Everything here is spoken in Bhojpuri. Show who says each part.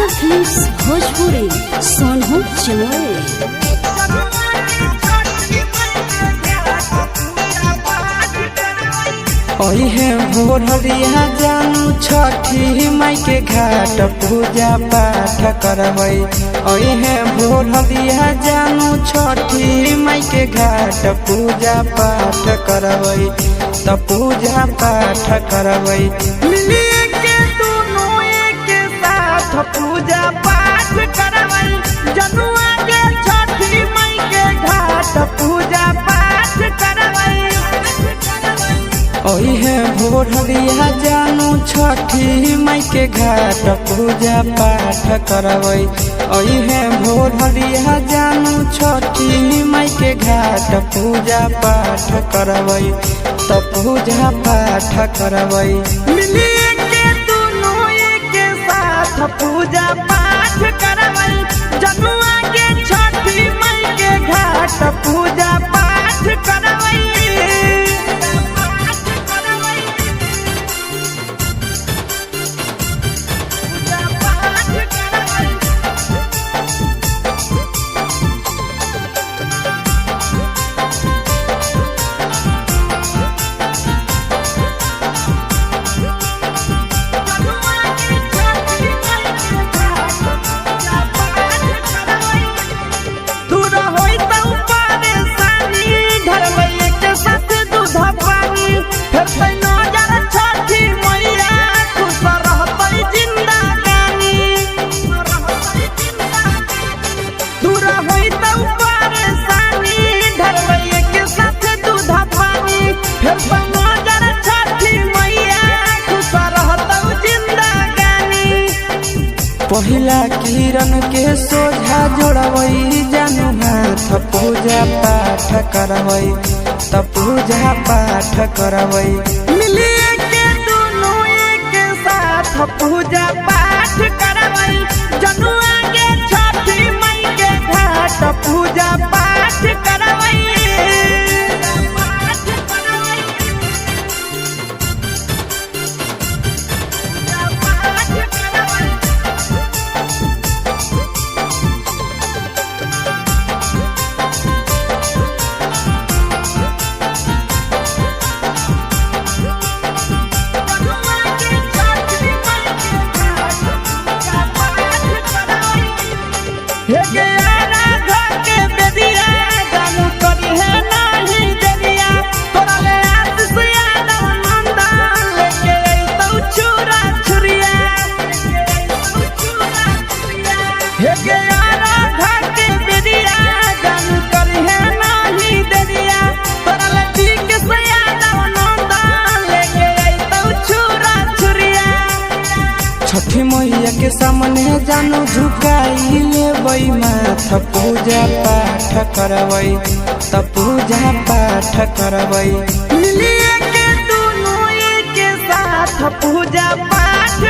Speaker 1: राधा फिल्म्स भोजपुरी सोनू चिमोरे।
Speaker 2: ओहे भोररिया जानू छठी माई के घाट पूजा पाठ करबै। ओहे भोररिया जानू छठी माई के घाट पूजा पाठ करबै। त पूजा पाठ करबै मिलिए के दोनों एक साथ पूजा पाठ करबै। जनुआ के छठी माई के घाट पूजा पाठ करबै। ओहे भोररिया जानू छठी माई के घाट पूजा पाठ करबै। ओहे भोररिया जानू छठी माई के घाट पूजा पाठ करबै। त पूजा पाठ करबै मिलिए के दोनों एक साथ पूजा पाठ करबै। जनुआ के छठी माई के घाट पूजा पाठ करबै। पहिला किरण के सोझा जोड़बै जानू हाथ पूजा पाठ करबै। त पूजा पाठ करबै मिलिए के दोनों एक साथ पूजा पाठ करबै। जनुआ के छठी माई के घाट पूजा पाठ करबै। छठी मैया के सामने जानू झुकाई लेबै माथ पूजा पाठ करबै। त पूजा पाठ करबै मिलिए के दोनों एक साथ पूजा पाठ